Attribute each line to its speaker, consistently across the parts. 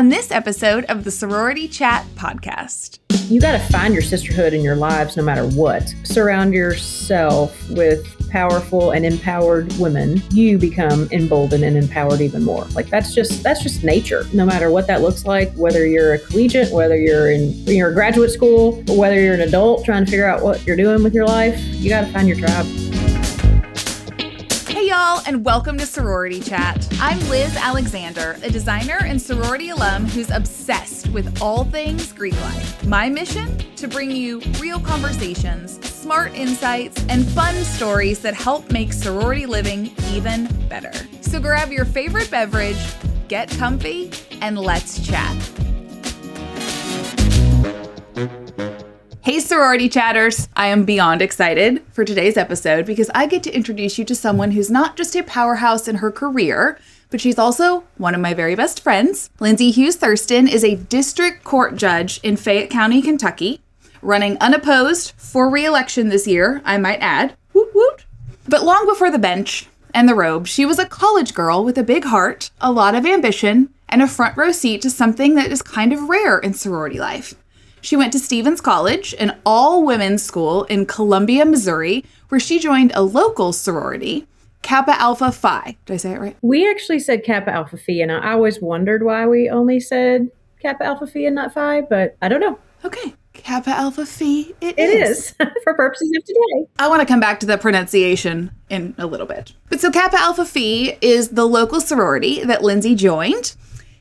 Speaker 1: on this episode of the Sorority Chat podcast.
Speaker 2: You got to find your sisterhood in your lives no matter what. Surround yourself with powerful and empowered women. You become emboldened and empowered even more. Like that's just nature. No matter what that looks like, whether you're a collegiate, whether you're in your graduate school, or whether you're an adult trying to figure out what you're doing with your life, you got to find your tribe.
Speaker 1: Hey y'all, and welcome to Sorority Chat. I'm Liz Alexander, a designer and sorority alum who's obsessed with all things Greek life. My mission? To bring you real conversations, smart insights, and fun stories that help make sorority living even better. So grab your favorite beverage, get comfy, and let's chat. Hey sorority chatters, I am beyond excited for today's episode because I get to introduce you to someone who's not just a powerhouse in her career, but she's also one of my very best friends. Lindsay Hughes Thurston is a district court judge in Fayette County, Kentucky, running unopposed for re-election this year, I might add. Woot woot. But long before the bench and the robe, she was a college girl with a big heart, a lot of ambition, and a front row seat to something that is kind of rare in sorority life. She went to Stevens College, an all-women's school in Columbia, Missouri, where she joined a local sorority, Kappa Alpha Phi. Did I say it right?
Speaker 2: We actually said Kappa Alpha Phi, and I always wondered why we only said Kappa Alpha Phi and not Phi, but I don't know.
Speaker 1: Okay. Kappa Alpha Phi, it
Speaker 2: is. For purposes of today.
Speaker 1: I want to come back to the pronunciation in a little bit. But so Kappa Alpha Phi is the local sorority that Lindsay joined.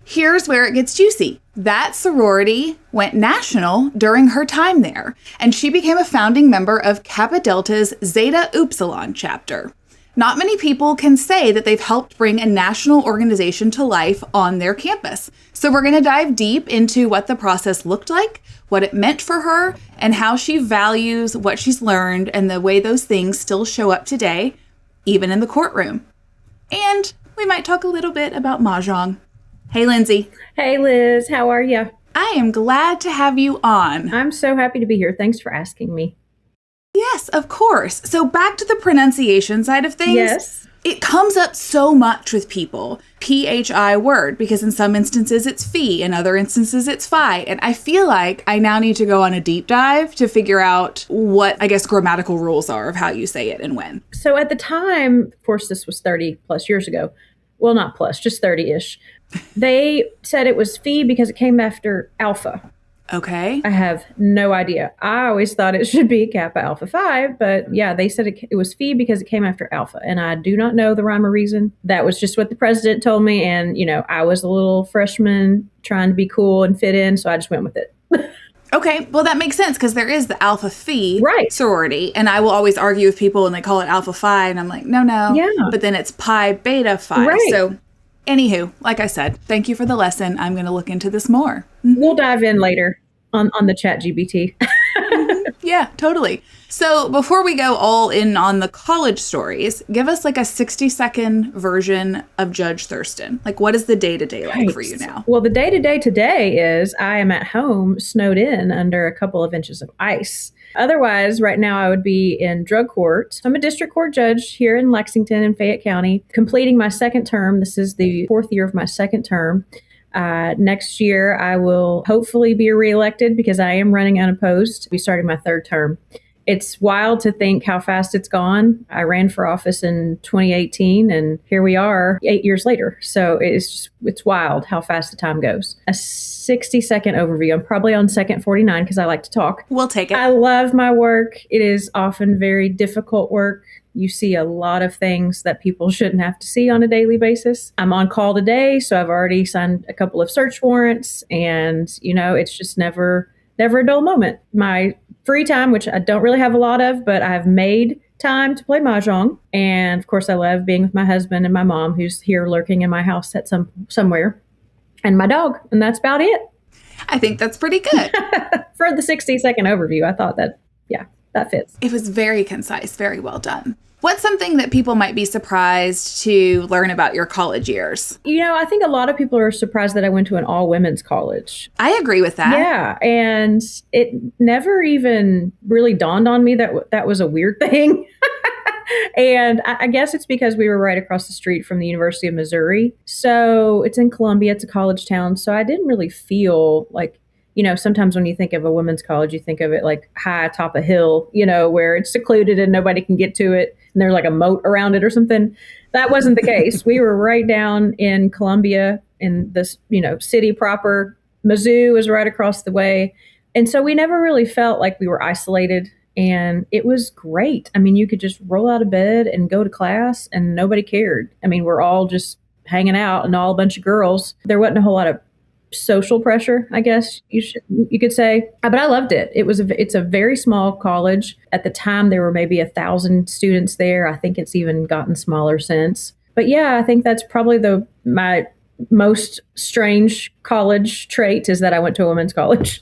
Speaker 1: Here's where it gets juicy. That sorority went national during her time there, and she became a founding member of Kappa Delta's Zeta Upsilon chapter. Not many people can say that they've helped bring a national organization to life on their campus. So we're going to dive deep into what the process looked like, what it meant for her, and how she values what she's learned and the way those things still show up today, even in the courtroom. And we might talk a little bit about Mahjong. Hey, Lindsay.
Speaker 2: Hey, Liz. How are you?
Speaker 1: I am glad to have you on.
Speaker 2: I'm so happy to be here. Thanks for asking me.
Speaker 1: Yes, of course. So back to the pronunciation side of things.
Speaker 2: Yes.
Speaker 1: It comes up so much with people. PHI word, because in some instances it's phi, in other instances it's phi. And I feel like I now need to go on a deep dive to figure out what, I guess, grammatical rules are of how you say it and when.
Speaker 2: So at the time, of course, this was 30 plus years ago. Well, not plus, just 30-ish. They said it was phi because it came after alpha.
Speaker 1: Okay.
Speaker 2: I have no idea. I always thought it should be Kappa Alpha Phi, but yeah, they said it was phi because it came after alpha. And I do not know the rhyme or reason. That was just what the president told me. And, I was a little freshman trying to be cool and fit in, so I just went with it.
Speaker 1: Okay, well, that makes sense because there is the Alpha Phi sorority. And I will always argue with people when they call it Alpha Phi. And I'm like, no.
Speaker 2: Yeah.
Speaker 1: But then it's Pi Beta Phi.
Speaker 2: Right.
Speaker 1: So anywho, like I said, thank you for the lesson. I'm going to look into this more.
Speaker 2: We'll dive in later on the chat GBT.
Speaker 1: Yeah, totally. So before we go all in on the college stories, give us like a 60-second version of Judge Thurston. Like, what is the day-to-day like for you now?
Speaker 2: Well, the day-to-day today is I am at home snowed in under a couple of inches of ice. Otherwise, right now I would be in drug court. I'm a district court judge here in Lexington in Fayette County, completing my second term. This is the fourth year of my second term. Next year, I will hopefully be reelected because I am running unopposed to be starting my third term. It's wild to think how fast it's gone. I ran for office in 2018 and here we are 8 years later. So it's wild how fast the time goes. A 60-second overview. I'm probably on second 49 because I like to talk.
Speaker 1: We'll take it.
Speaker 2: I love my work. It is often very difficult work. You see a lot of things that people shouldn't have to see on a daily basis. I'm on call today, so I've already signed a couple of search warrants, and it's just never a dull moment. My free time, which I don't really have a lot of, but I've made time to play Mahjong. And of course, I love being with my husband and my mom, who's here lurking in my house at somewhere, and my dog, and that's about it.
Speaker 1: I think that's pretty good.
Speaker 2: For the 60-second overview, I thought that fits.
Speaker 1: It was very concise, very well done. What's something that people might be surprised to learn about your college years?
Speaker 2: I think a lot of people are surprised that I went to an all-women's college.
Speaker 1: I agree with that.
Speaker 2: Yeah, and it never even really dawned on me that that was a weird thing. And I guess it's because we were right across the street from the University of Missouri. So it's in Columbia, it's a college town. So I didn't really feel like, sometimes when you think of a women's college, you think of it like high atop a hill, where it's secluded and nobody can get to it. And there's like a moat around it or something. That wasn't the case. We were right down in Columbia in this, city proper. Mizzou was right across the way. And so we never really felt like we were isolated. And it was great. I mean, you could just roll out of bed and go to class and nobody cared. I mean, we're all just hanging out and all a bunch of girls. There wasn't a whole lot of social pressure, I guess you could say. But I loved it. It's a very small college. At the time, there were maybe 1,000 students there. I think it's even gotten smaller since. But yeah, I think that's probably my most strange college trait is that I went to a women's college.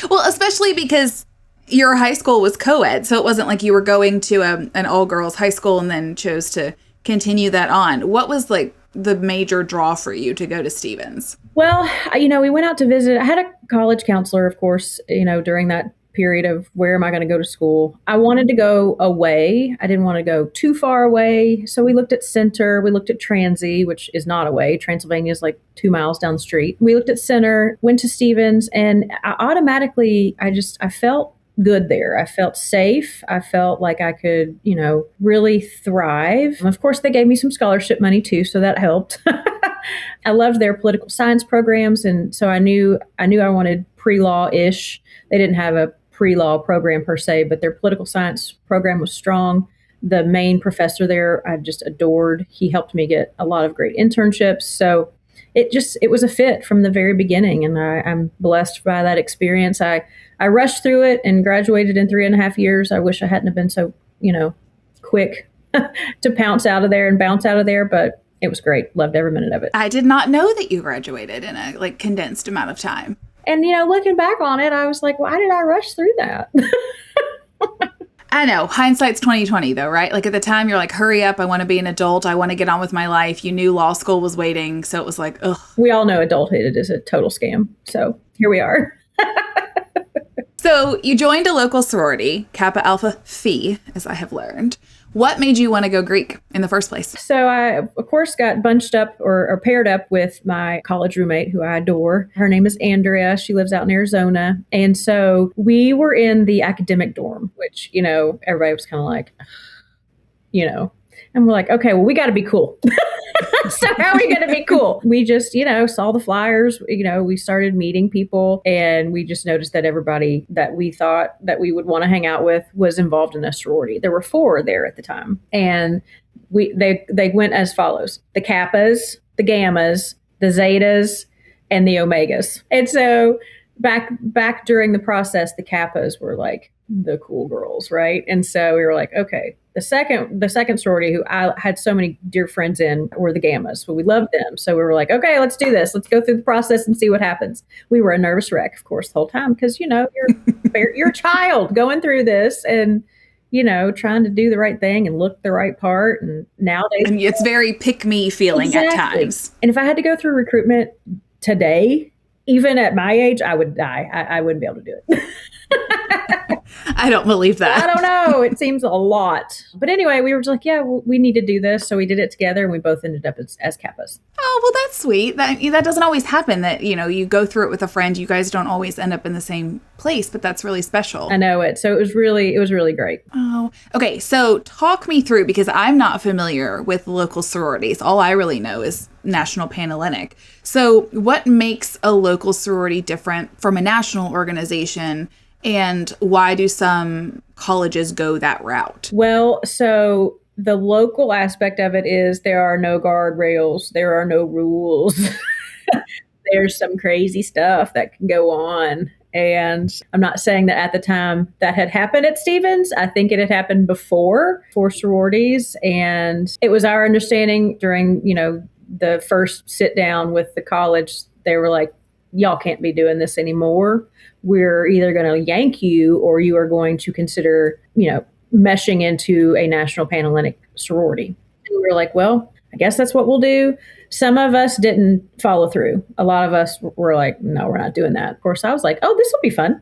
Speaker 1: Well, especially because your high school was co-ed, so it wasn't like you were going to an all-girls high school and then chose to continue that on. What was like the major draw for you to go to Stevens?
Speaker 2: Well, we went out to visit. I had a college counselor, of course, during that period of where am I going to go to school. I wanted to go away. I didn't want to go too far away. So we looked at Center. We looked at Transy, which is not away. Transylvania is like 2 miles down the street. We looked at Center, went to Stevens, and I felt good there. I felt safe. I felt like I could, really thrive. And of course, they gave me some scholarship money too, so that helped. I loved their political science programs, and so I knew I wanted pre-law-ish. They didn't have a pre-law program per se, but their political science program was strong. The main professor there, I just adored. He helped me get a lot of great internships. So it was a fit from the very beginning, and I'm blessed by that experience. I rushed through it and graduated in 3.5 years. I wish I hadn't have been so, quick to pounce out of there and bounce out of there, but it was great. Loved every minute of it.
Speaker 1: I did not know that you graduated in a condensed amount of time.
Speaker 2: And, looking back on it, I was like, why did I rush through that?
Speaker 1: I know. Hindsight's 20/20 though, right? Like at the time you're like, hurry up. I want to be an adult. I want to get on with my life. You knew law school was waiting. So it was like, ugh.
Speaker 2: We all know adulthood is a total scam. So here we are.
Speaker 1: So you joined a local sorority, Kappa Alpha Phi, as I have learned. What made you want to go Greek in the first place?
Speaker 2: So I, of course, got bunched up or paired up with my college roommate, who I adore. Her name is Andrea. She lives out in Arizona. And so we were in the academic dorm, which, everybody was kind of like, and we're like, okay, well, we got to be cool. So how are we going to be cool? We just, saw the flyers, we started meeting people, and we just noticed that everybody that we thought that we would want to hang out with was involved in a sorority. There were 4 there at the time. And they went as follows: the Kappas, the Gammas, the Zetas, and the Omegas. And so back during the process, the Kappas were like the cool girls, right? And so we were like, okay. The second sorority, who I had so many dear friends in, were the Gammas. But we loved them. So we were like, okay, let's do this. Let's go through the process and see what happens. We were a nervous wreck, of course, the whole time, because, you're a child going through this and, trying to do the right thing and look the right part. And nowadays,
Speaker 1: and it's very pick me feeling at times.
Speaker 2: And if I had to go through recruitment today, even at my age, I would die. I wouldn't be able to do it.
Speaker 1: I don't believe that.
Speaker 2: I don't know. It seems a lot. But anyway, we were just like, yeah, we need to do this. So we did it together, and we both ended up as Kappas.
Speaker 1: Oh, well, that's sweet. That doesn't always happen, that, you go through it with a friend. You guys don't always end up in the same place, but that's really special.
Speaker 2: I know it. So it was really great.
Speaker 1: Oh, okay. So talk me through, because I'm not familiar with local sororities. All I really know is National Panhellenic. So what makes a local sorority different from a national organization? And why do some colleges go that route?
Speaker 2: Well, so the local aspect of it is there are no guardrails. There are no rules. There's some crazy stuff that can go on. And I'm not saying that at the time that had happened at Stevens. I think it had happened before for sororities. And it was our understanding during, the first sit down with the college, they were like, y'all can't be doing this anymore. We're either going to yank you, or you are going to consider, meshing into a National Panhellenic sorority. And we were like, well, I guess that's what we'll do. Some of us didn't follow through. A lot of us were like, no, we're not doing that. Of course, I was like, oh, this will be fun.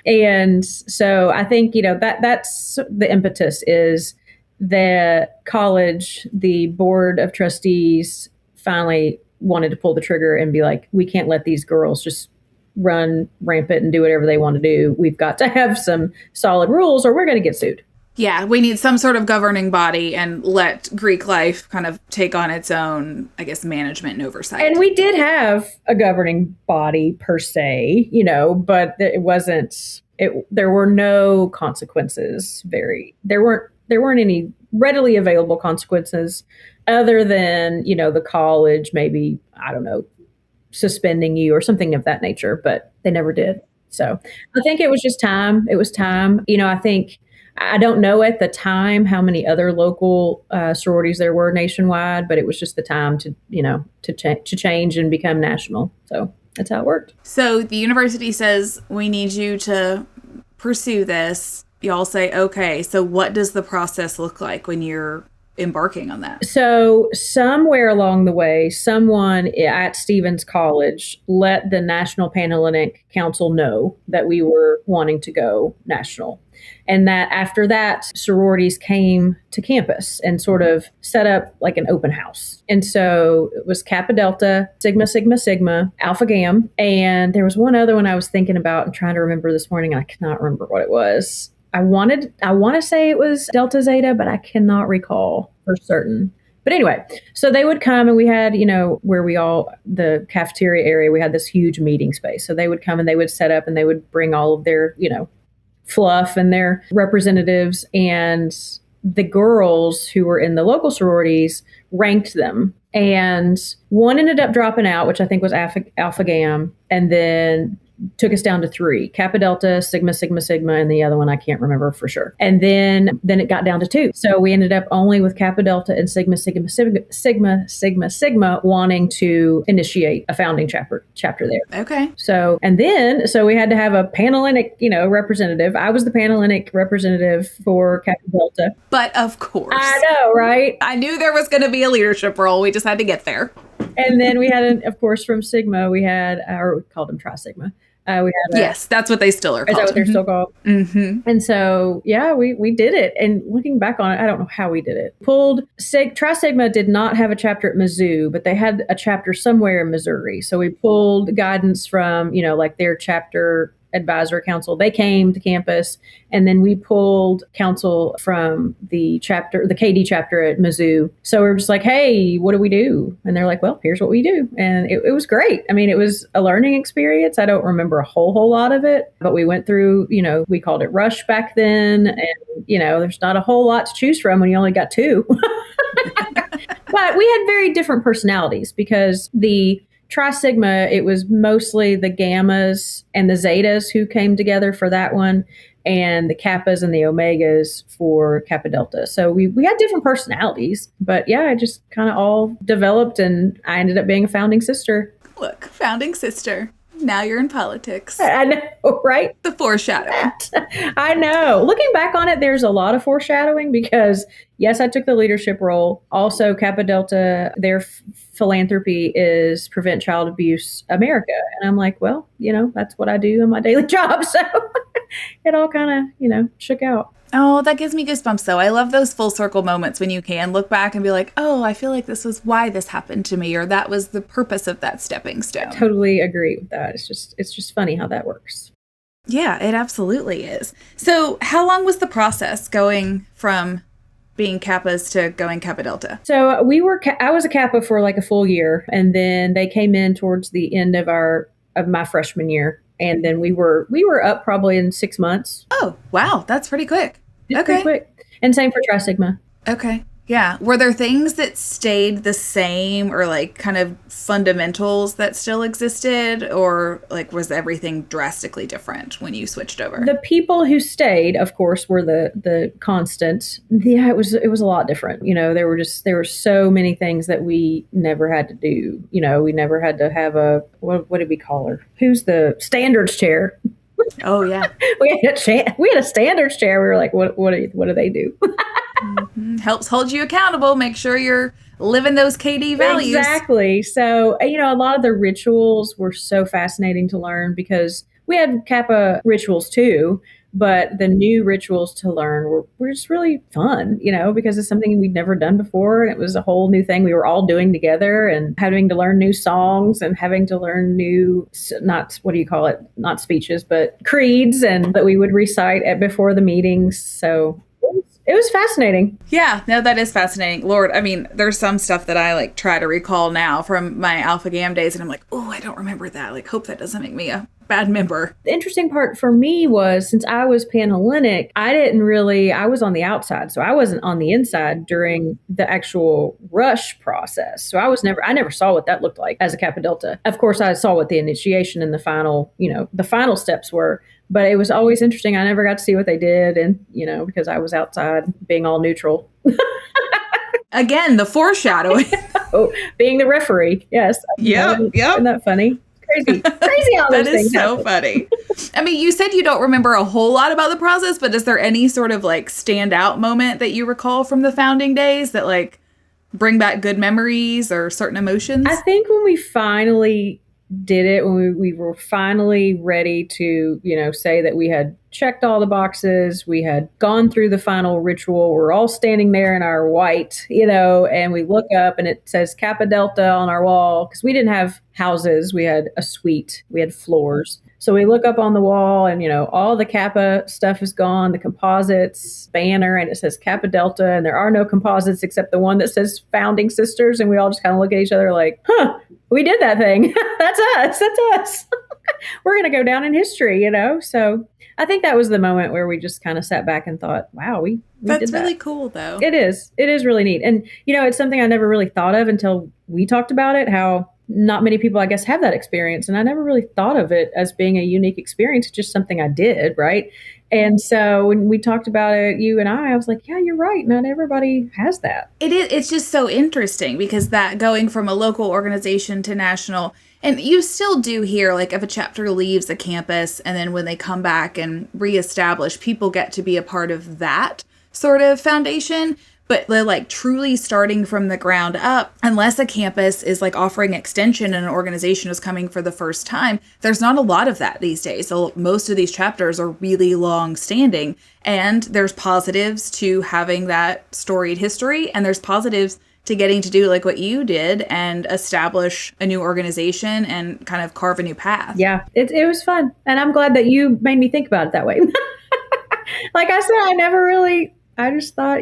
Speaker 2: And so I think, that's the impetus is the college, the board of trustees finally wanted to pull the trigger and be like, we can't let these girls just run rampant and do whatever they want to do. We've got to have some solid rules or we're going to get sued.
Speaker 1: Yeah, we need some sort of governing body and let Greek life kind of take on its own, I guess, management and oversight.
Speaker 2: And we did have a governing body per se, but it wasn't, there were no consequences. There weren't any readily available consequences other than, the college, maybe, I don't know, suspending you or something of that nature, but they never did. So I think it was just time. It was time. I don't know at the time how many other local sororities there were nationwide, but it was just the time to change and become national. So that's how it worked.
Speaker 1: So the university says, we need you to pursue this. Y'all say, okay, so what does the process look like when you're embarking on that?
Speaker 2: So somewhere along the way, someone at Stevens College let the National Panhellenic Council know that we were wanting to go national. And that after that, sororities came to campus and sort of set up like an open house. And so it was Kappa Delta, Sigma, Sigma, Sigma, Alpha Gam. And there was one other one I was thinking about and trying to remember this morning. I cannot remember what it was. I want to say it was Delta Zeta, but I cannot recall for certain. But anyway, so they would come and we had, where the cafeteria area, we had this huge meeting space. So they would come and they would set up and they would bring all of their, fluff and their representatives, and the girls who were in the local sororities ranked them. And one ended up dropping out, which I think was Alpha Gam, and then took us down to 3, Kappa Delta, Sigma, Sigma, Sigma, and the other one I can't remember for sure. And then it got down to 2. So we ended up only with Kappa Delta and Sigma, Sigma, Sigma, Sigma, Sigma wanting to initiate a founding chapter there.
Speaker 1: Okay.
Speaker 2: So we had to have a Panhellenic, representative. I was the Panhellenic representative for Kappa Delta.
Speaker 1: But of course.
Speaker 2: I know, right?
Speaker 1: I knew there was going to be a leadership role. We just had to get there.
Speaker 2: And then we had, of course, from Sigma, we called them Tri-Sigma.
Speaker 1: Yes, that's what they still are called.
Speaker 2: Is that what they're still called?
Speaker 1: Mm-hmm.
Speaker 2: And so, yeah, we did it. And looking back on it, I don't know how we did it. Tri-Sigma did not have a chapter at Mizzou, but they had a chapter somewhere in Missouri. So we pulled guidance from, like their chapter advisory council. They came to campus, and then we pulled counsel from the KD chapter at Mizzou. So we were just like, hey, what do we do? And they're like, well, here's what we do. And it was great. I mean, it was a learning experience. I don't remember a whole lot of it, but we went through, we called it Rush back then. And, there's not a whole lot to choose from when you only got 2. But we had very different personalities because the Tri-Sigma, it was mostly the Gammas and the Zetas who came together for that one, and the Kappas and the Omegas for Kappa Delta. So we had different personalities, but yeah, it just kind of all developed, and I ended up being a founding sister.
Speaker 1: Look, founding sister. Now you're in politics.
Speaker 2: I know, right?
Speaker 1: The foreshadowing.
Speaker 2: I know. Looking back on it, there's a lot of foreshadowing because, yes, I took the leadership role. Also, Kappa Delta, their philanthropy is Prevent Child Abuse America. And I'm like, well, that's what I do in my daily job. So it all kind of, shook out.
Speaker 1: Oh, that gives me goosebumps, though. I love those full circle moments when you can look back and be like, oh, I feel like this was why this happened to me, or that was the purpose of that stepping stone.
Speaker 2: I totally agree with that. It's just funny how that works.
Speaker 1: Yeah, it absolutely is. So how long was the process going from being Kappas to going Kappa Delta?
Speaker 2: So I was a Kappa for like a full year, and then they came in towards the end of my freshman year. And then we were up probably in 6 months.
Speaker 1: Oh, wow. That's pretty quick.
Speaker 2: It's pretty quick. And same for Tri-Sigma.
Speaker 1: Okay. Yeah. Were there things that stayed the same, or like kind of fundamentals that still existed, or like was everything drastically different when you switched over?
Speaker 2: The people who stayed, of course, were the constant. Yeah, it was a lot different. There were so many things that we never had to do. We never had to have what did we call her? Who's the standards chair?
Speaker 1: Oh yeah.
Speaker 2: we had a standards chair. We were like, what do they do?
Speaker 1: Mm-hmm. Helps hold you accountable. Make sure you're living those KD values.
Speaker 2: Exactly. So, a lot of the rituals were so fascinating to learn because We had Kappa rituals too, but the new rituals to learn were just really fun, because it's something we'd never done before. And it was a whole new thing we were all doing together, and having to learn new songs and having to learn new, not speeches, but creeds, and that we would recite before the meetings. So it was fascinating.
Speaker 1: Yeah, no, that is fascinating. Lord, I mean, there's some stuff that I try to recall now from my Alpha Gam days, and I'm like, oh, I don't remember that. Hope that doesn't make me a bad member.
Speaker 2: The interesting part for me was, since I was Panhellenic, I was on the outside, so I wasn't on the inside during the actual rush process. So I never saw what that looked like as a Kappa Delta. Of course, I saw what the initiation and the final steps were. But it was always interesting. I never got to see what they did. And, because I was outside being all neutral.
Speaker 1: Again, the foreshadowing.
Speaker 2: Being the referee. Yes.
Speaker 1: Yep.
Speaker 2: Isn't that funny? Crazy how those things happen.
Speaker 1: That is so funny. I mean, you said you don't remember a whole lot about the process, but is there any sort of standout moment that you recall from the founding days that bring back good memories or certain emotions?
Speaker 2: I think when we finally did it, when we were finally ready to, say that we had checked all the boxes, we had gone through the final ritual, we're all standing there in our white, and we look up and it says Kappa Delta on our wall, because we didn't have houses, we had a suite, we had floors. So we look up on the wall and, all the Kappa stuff is gone, the composites banner, and it says Kappa Delta, and there are no composites except the one that says Founding Sisters. And we all just kind of look at each other like, we did that thing. That's us. We're going to go down in history, So I think that was the moment where we just kind of sat back and thought, wow, we
Speaker 1: That's
Speaker 2: did that.
Speaker 1: really cool, though.
Speaker 2: It is. It is really neat. And, it's something I never really thought of until we talked about it, how not many people, I guess, have that experience. And I never really thought of it as being a unique experience. It's just something I did, right? And so when we talked about it, you and I was like, yeah, you're right. Not everybody has that.
Speaker 1: It is. It's just so interesting because that going from a local organization to national, and you still do hear if a chapter leaves a campus and then when they come back and reestablish, people get to be a part of that sort of foundation. But they're truly starting from the ground up, unless a campus is offering extension and an organization is coming for the first time, there's not a lot of that these days. So most of these chapters are really long standing, and there's positives to having that storied history, and there's positives to getting to do what you did and establish a new organization and kind of carve a new path.
Speaker 2: Yeah, it was fun. And I'm glad that you made me think about it that way. Like I said, I just thought,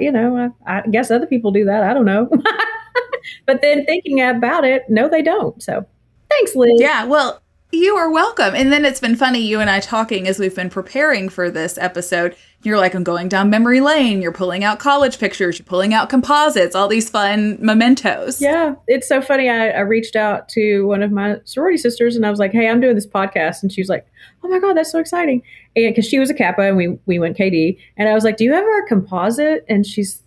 Speaker 2: I guess other people do that. I don't know. But then thinking about it, no, they don't. So thanks, Liz.
Speaker 1: Yeah, well, you are welcome. And then it's been funny, you and I talking as we've been preparing for this episode. You're I'm going down memory lane. You're pulling out college pictures. You're pulling out composites, all these fun mementos.
Speaker 2: Yeah, it's so funny. I reached out to one of my sorority sisters and I was like, hey, I'm doing this podcast. And she was like, oh my God, that's so exciting. And because she was a Kappa and we went KD. And I was like, do you have our composite? And she's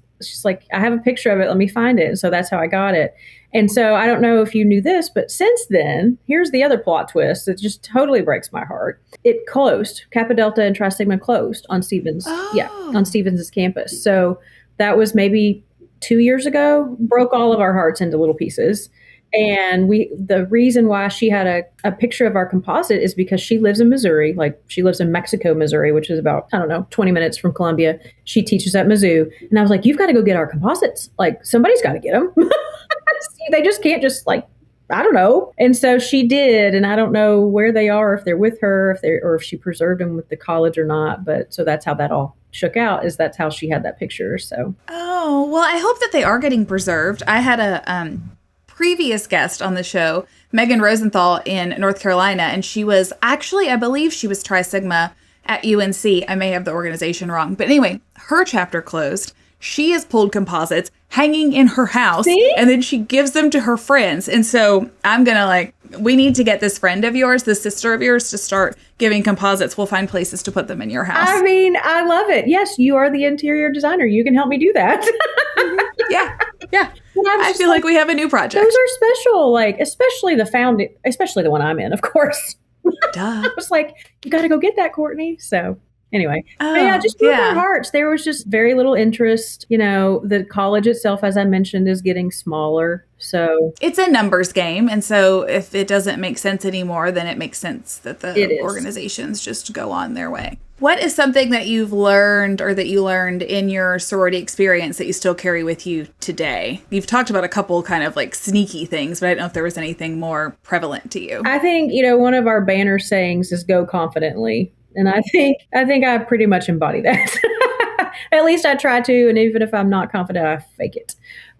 Speaker 2: like, I have a picture of it. Let me find it. And so that's how I got it. And so I don't know if you knew this, but since then, here's the other plot twist that just totally breaks my heart. It closed. Kappa Delta and Tri Sigma closed on Stevens.
Speaker 1: Oh.
Speaker 2: Yeah, on Stevens' campus. So that was maybe 2 years ago. Broke all of our hearts into little pieces. And the reason why she had a picture of our composite is because she lives in Missouri. She lives in Mexico, Missouri, which is about, 20 minutes from Columbia. She teaches at Mizzou. And I was like, you've got to go get our composites. Somebody's got to get them. They just can't just I don't know. And so she did. And I don't know where they are, if they're with her, or if she preserved them with the college or not. But so that's how that all shook out, is that's how she had that picture. So.
Speaker 1: Oh, well, I hope that they are getting preserved. I had a previous guest on the show, Megan Rosenthal in North Carolina, and she was actually, I believe she was Tri Sigma at UNC. I may have the organization wrong. But anyway, her chapter closed. She has pulled composites hanging in her house.
Speaker 2: See?
Speaker 1: And then she gives them to her friends. And so I'm going to we need to get this friend of yours, this sister of yours, to start giving composites. We'll find places to put them in your house.
Speaker 2: I mean, I love it. Yes, you are the interior designer. You can help me do that.
Speaker 1: Yeah. I feel like we have a new project.
Speaker 2: Those are special, especially the one I'm in, of course.
Speaker 1: Duh.
Speaker 2: I was like, you got to go get that, Courtney. So Anyway, but yeah,
Speaker 1: Oh,
Speaker 2: just broke our
Speaker 1: yeah.
Speaker 2: hearts. There was just very little interest. The college itself, as I mentioned, is getting smaller. So
Speaker 1: It's a numbers game. And so if it doesn't make sense anymore, then it makes sense that
Speaker 2: it
Speaker 1: the
Speaker 2: is.
Speaker 1: organizations just go on their way. What is something that you've learned or that you learned in your sorority experience that you still carry with you today? You've talked about a couple kind of like sneaky things, but I don't know if there was anything more prevalent to you.
Speaker 2: I think, one of our banner sayings is go confidently. And I think I pretty much embody that. At least I try to. And even if I'm not confident, I fake it.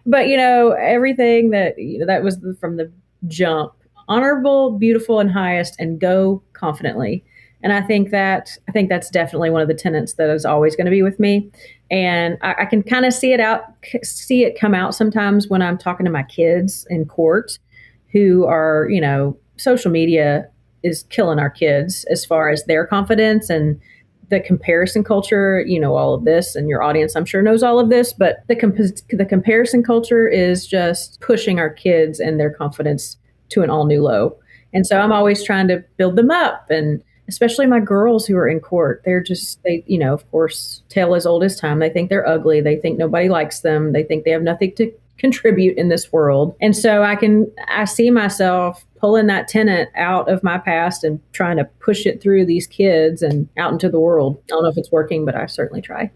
Speaker 2: But, everything that was from the jump, honorable, beautiful, and highest, and go confidently. And I think that's definitely one of the tenets that is always going to be with me. And I can kind of see it come out sometimes when I'm talking to my kids in court who are, social media is killing our kids as far as their confidence and the comparison culture. All of this, and your audience, I'm sure, knows all of this, but the comparison culture is just pushing our kids and their confidence to an all new low. And so I'm always trying to build them up, and especially my girls who are in court. Of course, tale as old as time. They think they're ugly. They think nobody likes them. They think they have nothing to contribute in this world. And so I see myself pulling that tenet out of my past and trying to push it through these kids and out into the world. I don't know if it's working, but I certainly try.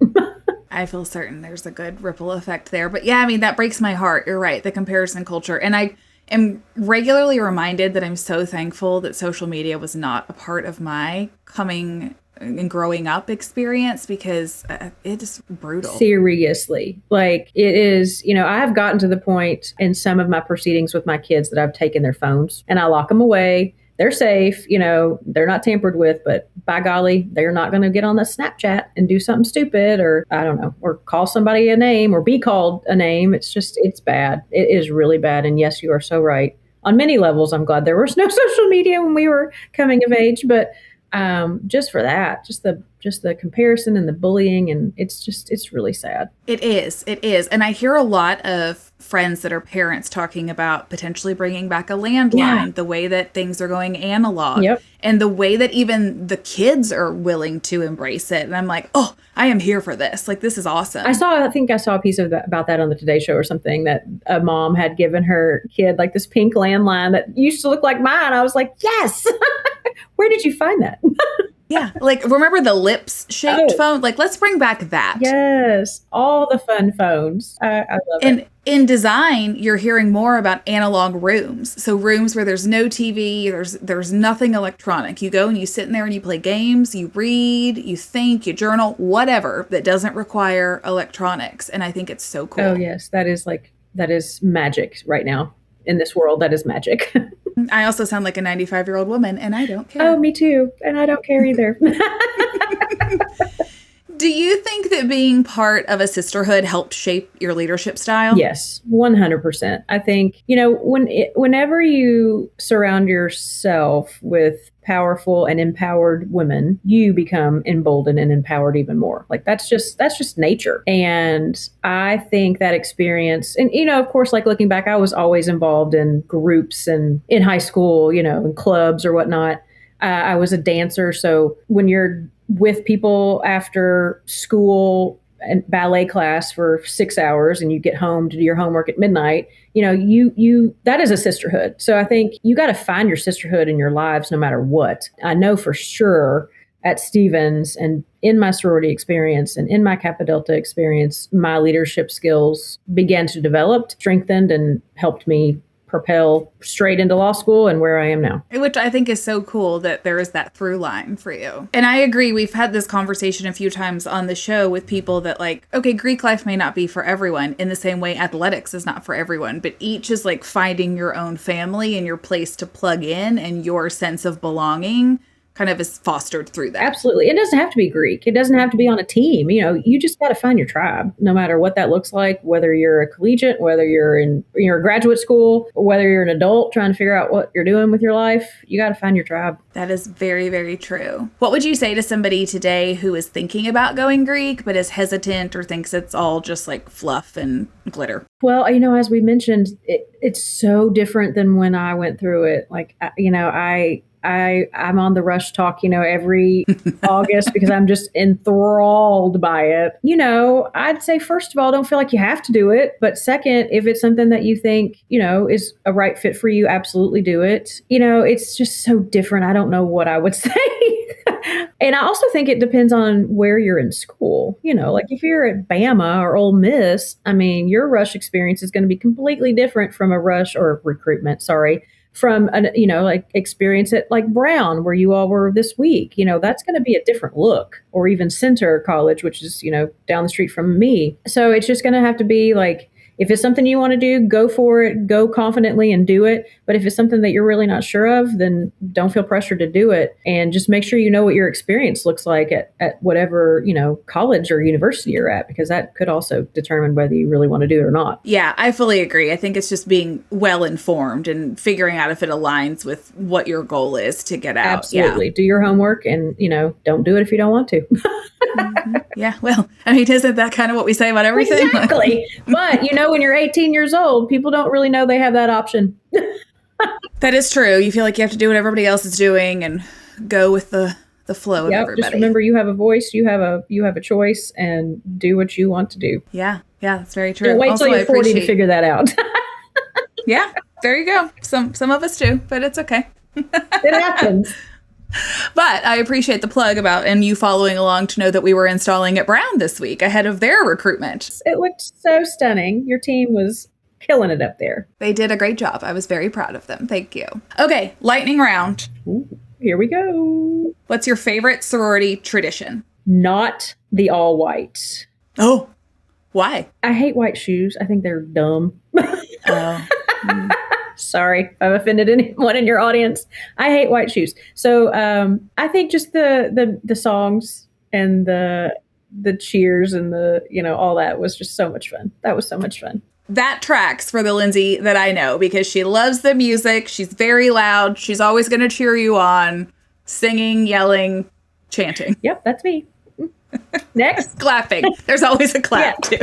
Speaker 1: I feel certain there's a good ripple effect there. But yeah, I mean, that breaks my heart. You're right. The comparison culture. And I am regularly reminded that I'm so thankful that social media was not a part of my coming and growing up experience, because it is brutal.
Speaker 2: Seriously. Like, it is, I have gotten to the point in some of my proceedings with my kids that I've taken their phones and I lock them away. They're safe, they're not tampered with, but by golly, they're not going to get on the Snapchat and do something stupid, or I don't know, or call somebody a name or be called a name. It's bad. It is really bad. And yes, you are so right. On many levels, I'm glad there was no social media when we were coming of age, but just for that, just the comparison and the bullying, and it's really sad.
Speaker 1: It is. And I hear a lot of friends that are parents talking about potentially bringing back a landline, the way that things are going analog,
Speaker 2: Yep.
Speaker 1: and the way that even the kids are willing to embrace it. And I'm like, oh, I am here for this. Like, this is awesome.
Speaker 2: I think I saw a piece about that on the Today Show or something, that a mom had given her kid like this pink landline that used to look like mine. I was like, yes. Where did you find that?
Speaker 1: Yeah. Like, remember the lips shaped phone? Like, let's bring back that.
Speaker 2: Yes. All the fun phones. I love it.
Speaker 1: And in design, you're hearing more about analog rooms. So rooms where there's no TV, there's nothing electronic. You go and you sit in there and you play games, you read, you think, you journal, whatever that doesn't require electronics. And I think it's so cool.
Speaker 2: Oh, yes. That is magic right now. In this world, that is magic.
Speaker 1: I also sound like a 95-year-old woman, and I don't care.
Speaker 2: Oh, me too. And I don't care either.
Speaker 1: Do you think that being part of a sisterhood helped shape your leadership style?
Speaker 2: Yes, 100%. I think, whenever you surround yourself with powerful and empowered women, you become emboldened and empowered even more. Like, that's just nature. And I think that experience, and, of course, like, looking back, I was always involved in groups and in high school, in clubs or whatnot. I was a dancer. So when you're with people after school and ballet class for 6 hours and you get home to do your homework at midnight, that is a sisterhood. So I think you got to find your sisterhood in your lives no matter what. I know for sure at Stevens and in my sorority experience and in my Kappa Delta experience, my leadership skills began to develop, strengthened, and helped me propel straight into law school and where I am now.
Speaker 1: Which I think is so cool that there is that through line for you. And I agree. We've had this conversation a few times on the show with people that like, okay, Greek life may not be for everyone in the same way athletics is not for everyone, but each is like finding your own family and your place to plug in, and your sense of belonging kind of is fostered through that.
Speaker 2: Absolutely. It doesn't have to be Greek. It doesn't have to be on a team. You just got to find your tribe, no matter what that looks like, whether you're a collegiate, whether you're in your graduate school, or whether you're an adult trying to figure out what you're doing with your life. You got to find your tribe.
Speaker 1: That is very, very true. What would you say to somebody today who is thinking about going Greek, but is hesitant or thinks it's all just like fluff and glitter?
Speaker 2: Well, as we mentioned, it's so different than when I went through it. Like, I I'm on the Rush Talk, every August because I'm just enthralled by it. I'd say, first of all, don't feel like you have to do it. But second, if it's something that you think, is a right fit for you, absolutely do it. It's just so different. I don't know what I would say. And I also think it depends on where you're in school. Like if you're at Bama or Ole Miss, your Rush experience is going to be completely different from a Rush or recruitment, from an, like experience at like Brown, where you all were this week. That's going to be a different look. Or even Center College, which is, down the street from me. So it's just going to have to be like, if it's something you want to do, go for it, go confidently and do it. But if it's something that you're really not sure of, then don't feel pressured to do it. And just make sure you know what your experience looks like at whatever, college or university you're at, because that could also determine whether you really want to do it or not.
Speaker 1: Yeah, I fully agree. I think it's just being well informed and figuring out if it aligns with what your goal is to get out.
Speaker 2: Absolutely. Yeah. Do your homework and, don't do it if you don't want to.
Speaker 1: Mm-hmm. Yeah, well, isn't that kind of what we say about everything?
Speaker 2: Exactly. But, when you're 18 years old, people don't really know they have that option.
Speaker 1: That is true. You feel like you have to do what everybody else is doing and go with the flow of everybody.
Speaker 2: Just remember, you have a voice, you have a choice, and do what you want to do.
Speaker 1: Yeah, that's very true.
Speaker 2: Don't wait till you're 40 to figure that out.
Speaker 1: Yeah, there you go. Some of us do, but it's okay.
Speaker 2: It happens.
Speaker 1: But I appreciate the plug and you following along to know that we were installing at Brown this week ahead of their recruitment.
Speaker 2: It looked so stunning. Your team was killing it up there.
Speaker 1: They did a great job. I was very proud of them. Thank you. Okay, lightning round.
Speaker 2: Ooh, here we go.
Speaker 1: What's your favorite sorority tradition?
Speaker 2: Not the all white.
Speaker 1: Oh, why?
Speaker 2: I hate white shoes. I think they're dumb.
Speaker 1: Oh.
Speaker 2: Sorry if I've offended anyone in your audience. I hate white shoes. So I think just the songs and the cheers and all that was just so much fun. That was so much fun.
Speaker 1: That tracks for the Lindsay that I know, because she loves the music. She's very loud. She's always going to cheer you on, singing, yelling, chanting.
Speaker 2: Yep, that's me. Next.
Speaker 1: Clapping. There's always a clap too.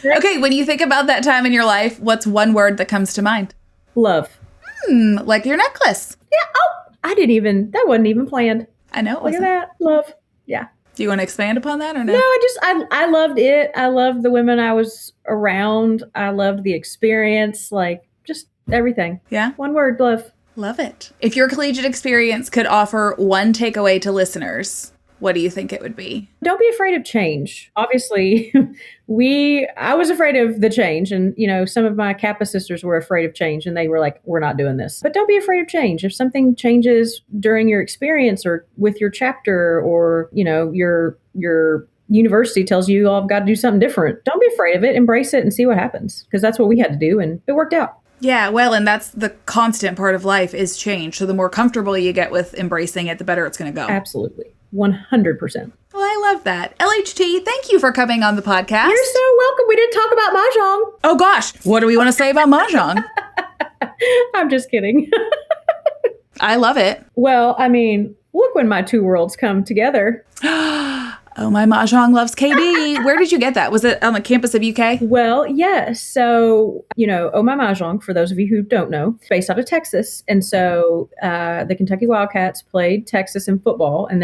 Speaker 1: Okay, when you think about that time in your life, what's one word that comes to mind?
Speaker 2: Love.
Speaker 1: Like your necklace.
Speaker 2: Yeah. Oh, that wasn't even planned.
Speaker 1: I know.
Speaker 2: Look at that. Love. Yeah.
Speaker 1: Do you want to expand upon that or no?
Speaker 2: No, I loved it. I loved the women I was around. I loved the experience, like just everything.
Speaker 1: Yeah.
Speaker 2: One word, love.
Speaker 1: Love it. If your collegiate experience could offer one takeaway to listeners, what do you think it would be?
Speaker 2: Don't be afraid of change. Obviously, I was afraid of the change. And, some of my Kappa sisters were afraid of change and they were like, we're not doing this. But don't be afraid of change. If something changes during your experience or with your chapter or, your university tells you all have got to do something different, don't be afraid of it. Embrace it and see what happens. Because that's what we had to do. And it worked out.
Speaker 1: Yeah, well, and that's the constant part of life is change. So the more comfortable you get with embracing it, the better it's going to go.
Speaker 2: Absolutely. 100%.
Speaker 1: Well, I love that. LHT, thank you for coming on the podcast.
Speaker 2: You're so welcome. We didn't talk about Mahjong.
Speaker 1: Oh, gosh. What do we want to say about Mahjong?
Speaker 2: I'm just kidding.
Speaker 1: I love it.
Speaker 2: Well, look when my two worlds come together.
Speaker 1: Oh, my Mahjong loves KD. Where did you get that? Was it on the campus of UK?
Speaker 2: Well, yes. So, Oh My Mahjong, for those of you who don't know, based out of Texas. And so the Kentucky Wildcats played Texas in football. And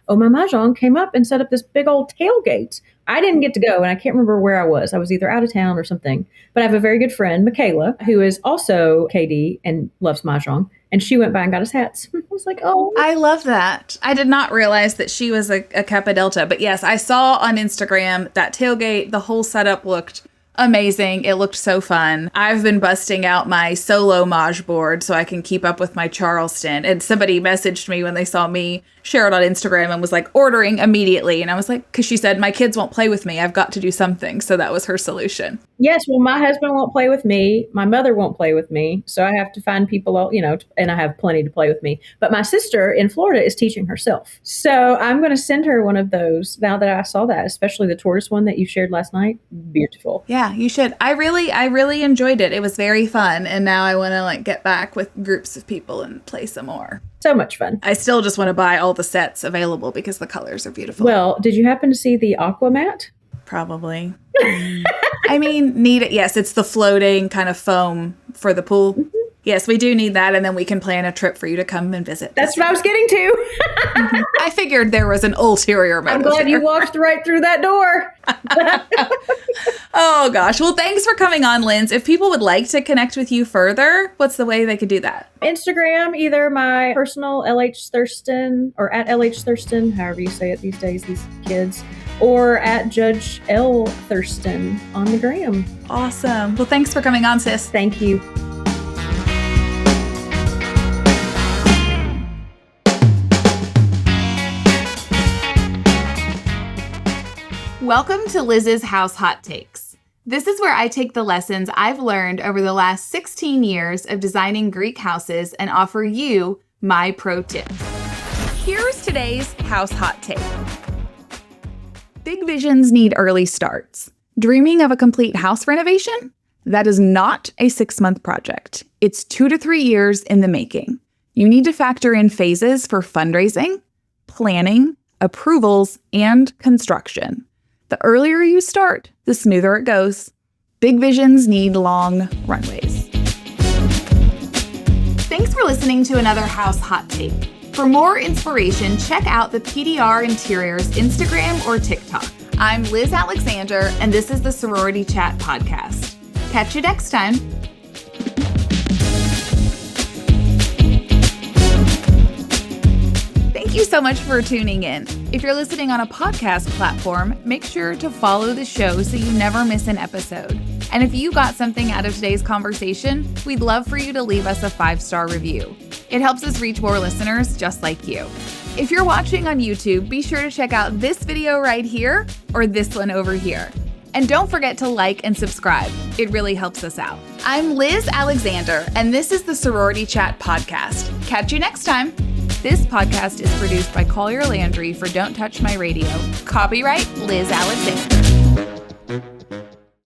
Speaker 2: Oh My Mahjong came up and set up this big old tailgate. I didn't get to go, and I can't remember where I was. I was either out of town or something. But I have a very good friend, Michaela, who is also KD and loves Mahjong. And she went by and got us hats. I was like, oh.
Speaker 1: I love that. I did not realize that she was a Kappa Delta. But yes, I saw on Instagram that tailgate, the whole setup looked amazing. It looked so fun. I've been busting out my solo Maj board so I can keep up with my Charleston. And somebody messaged me when they saw me share it on Instagram and was like ordering immediately. And I was like, because she said, my kids won't play with me. I've got to do something. So that was her solution.
Speaker 2: Yes. Well, my husband won't play with me. My mother won't play with me. So I have to find people, and I have plenty to play with me. But my sister in Florida is teaching herself. So I'm going to send her one of those now that I saw that, especially the tortoise one that you shared last night. Beautiful.
Speaker 1: Yeah, you should. I really enjoyed it. It was very fun. And now I want to get back with groups of people and play some more.
Speaker 2: So much fun.
Speaker 1: I still just want to buy all the sets available because the colors are beautiful.
Speaker 2: Well, did you happen to see the aqua mat?
Speaker 1: Probably. Need it. Yes, it's the floating kind of foam for the pool.
Speaker 2: Mm-hmm.
Speaker 1: Yes, we do need that, and then we can plan a trip for you to come and visit.
Speaker 2: That's what I was getting to.
Speaker 1: I figured there was an ulterior motive.
Speaker 2: I'm glad you walked right through that door.
Speaker 1: Oh, gosh. Well, thanks for coming on, Linz. If people would like to connect with you further, what's the way they could do that?
Speaker 2: Instagram, either my personal LH Thurston or at LH Thurston, however you say it these days, these kids, or at Judge L Thurston on the gram.
Speaker 1: Awesome. Well, thanks for coming on, sis.
Speaker 2: Thank you.
Speaker 1: Welcome to Liz's House Hot Takes. This is where I take the lessons I've learned over the last 16 years of designing Greek houses and offer you my pro tips. Here's today's House Hot Take. Big visions need early starts. Dreaming of a complete house renovation? That is not a 6-month project. It's 2 to 3 years in the making. You need to factor in phases for fundraising, planning, approvals, and construction. The earlier you start, the smoother it goes. Big visions need long runways. Thanks for listening to another House Hot Take. For more inspiration, check out the PDR Interiors Instagram or TikTok. I'm Liz Alexander, and this is the Sorority Chat Podcast. Catch you next time. Thank you so much for tuning in. If you're listening on a podcast platform, make sure to follow the show so you never miss an episode. And if you got something out of today's conversation, we'd love for you to leave us a 5-star review. It helps us reach more listeners just like you. If you're watching on YouTube, be sure to check out this video right here or this one over here. And don't forget to like and subscribe. It really helps us out. I'm Liz Alexander, and this is the Sorority Chat Podcast. Catch you next time. This podcast is produced by Collier Landry for Don't Touch My Radio. Copyright Liz Alexander.